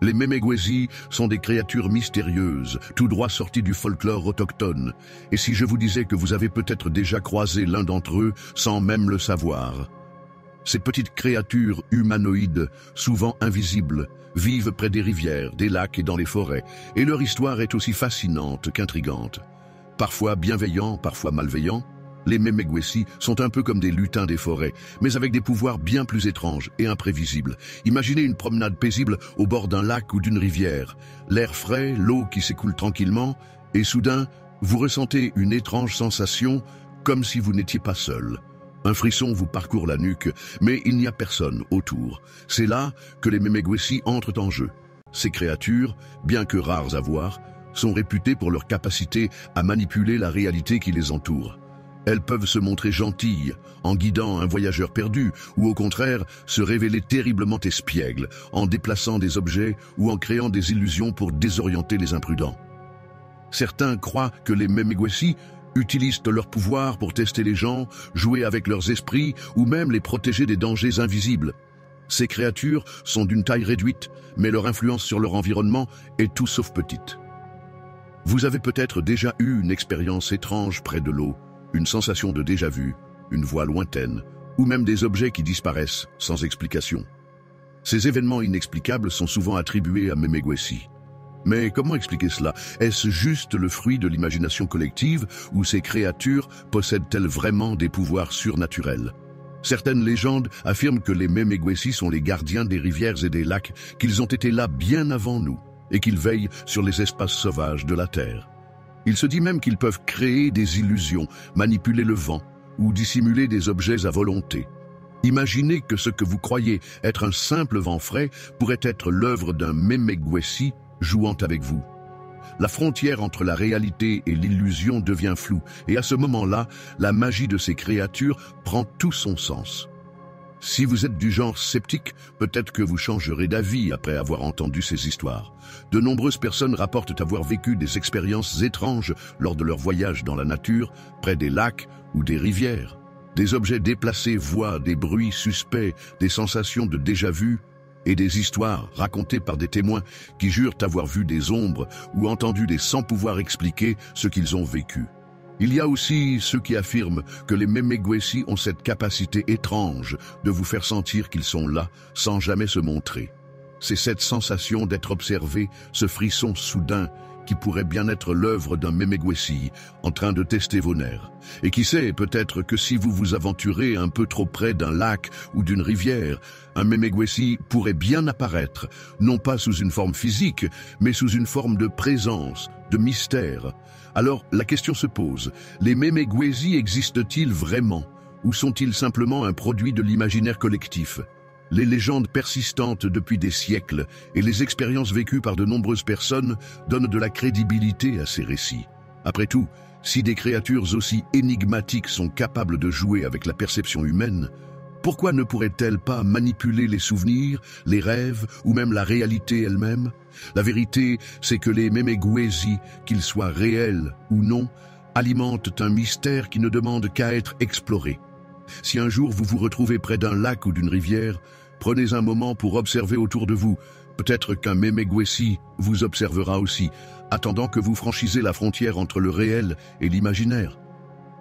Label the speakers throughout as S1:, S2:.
S1: Les Memegwesi sont des créatures mystérieuses, tout droit sorties du folklore autochtone. Et si je vous disais que vous avez peut-être déjà croisé l'un d'entre eux sans même le savoir? Ces petites créatures humanoïdes, souvent invisibles, vivent près des rivières, des lacs et dans les forêts, et leur histoire est aussi fascinante qu'intrigante. Parfois bienveillants, parfois malveillants, les Memegwesi sont un peu comme des lutins des forêts, mais avec des pouvoirs bien plus étranges et imprévisibles. Imaginez une promenade paisible au bord d'un lac ou d'une rivière, l'air frais, l'eau qui s'écoule tranquillement, et soudain, vous ressentez une étrange sensation comme si vous n'étiez pas seul. Un frisson vous parcourt la nuque, mais il n'y a personne autour. C'est là que les Memegwesi entrent en jeu. Ces créatures, bien que rares à voir, sont réputées pour leur capacité à manipuler la réalité qui les entoure. Elles peuvent se montrer gentilles, en guidant un voyageur perdu, ou au contraire, se révéler terriblement espiègles, en déplaçant des objets ou en créant des illusions pour désorienter les imprudents. Certains croient que les Memegwesi utilisent leur pouvoir pour tester les gens, jouer avec leurs esprits ou même les protéger des dangers invisibles. Ces créatures sont d'une taille réduite, mais leur influence sur leur environnement est tout sauf petite. Vous avez peut-être déjà eu une expérience étrange près de l'eau, une sensation de déjà-vu, une voix lointaine, ou même des objets qui disparaissent sans explication. Ces événements inexplicables sont souvent attribués à Memegwesi. Mais comment expliquer cela? Est-ce juste le fruit de l'imagination collective ou ces créatures possèdent-elles vraiment des pouvoirs surnaturels? Certaines légendes affirment que les Memegwesi sont les gardiens des rivières et des lacs, qu'ils ont été là bien avant nous, et qu'ils veillent sur les espaces sauvages de la Terre. Il se dit même qu'ils peuvent créer des illusions, manipuler le vent ou dissimuler des objets à volonté. Imaginez que ce que vous croyez être un simple vent frais pourrait être l'œuvre d'un Memegwesi jouant avec vous. La frontière entre la réalité et l'illusion devient floue, et à ce moment-là, la magie de ces créatures prend tout son sens. Si vous êtes du genre sceptique, peut-être que vous changerez d'avis après avoir entendu ces histoires. De nombreuses personnes rapportent avoir vécu des expériences étranges lors de leur voyage dans la nature, près des lacs ou des rivières. Des objets déplacés voient des bruits suspects, des sensations de déjà-vu et des histoires racontées par des témoins qui jurent avoir vu des ombres ou entendu des sans pouvoir expliquer ce qu'ils ont vécu. Il y a aussi ceux qui affirment que les Memegwesi ont cette capacité étrange de vous faire sentir qu'ils sont là sans jamais se montrer. C'est cette sensation d'être observé, ce frisson soudain qui pourrait bien être l'œuvre d'un Memegwesi en train de tester vos nerfs. Et qui sait, peut-être que si vous vous aventurez un peu trop près d'un lac ou d'une rivière, un Memegwesi pourrait bien apparaître, non pas sous une forme physique, mais sous une forme de présence, de mystère. Alors, la question se pose, les Memegwesi existent-ils vraiment, ou sont-ils simplement un produit de l'imaginaire collectif? Les légendes persistantes depuis des siècles et les expériences vécues par de nombreuses personnes donnent de la crédibilité à ces récits. Après tout, si des créatures aussi énigmatiques sont capables de jouer avec la perception humaine, pourquoi ne pourraient-elles pas manipuler les souvenirs, les rêves ou même la réalité elle-même? La vérité, c'est que les Memegwesi, qu'ils soient réels ou non, alimentent un mystère qui ne demande qu'à être exploré. Si un jour vous vous retrouvez près d'un lac ou d'une rivière, prenez un moment pour observer autour de vous. Peut-être qu'un Memegwesi vous observera aussi, attendant que vous franchissez la frontière entre le réel et l'imaginaire.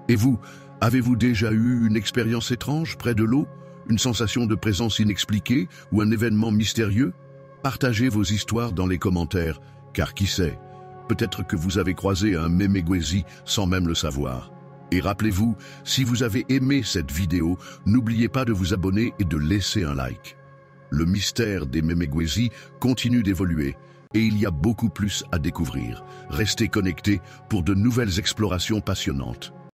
S1: Et vous, avez-vous déjà eu une expérience étrange près de l'eau, une sensation de présence inexpliquée ou un événement mystérieux? Partagez vos histoires dans les commentaires, car qui sait, peut-être que vous avez croisé un Memegwesi sans même le savoir. Et rappelez-vous, si vous avez aimé cette vidéo, n'oubliez pas de vous abonner et de laisser un like. Le mystère des Memegwesi continue d'évoluer et il y a beaucoup plus à découvrir. Restez connectés pour de nouvelles explorations passionnantes.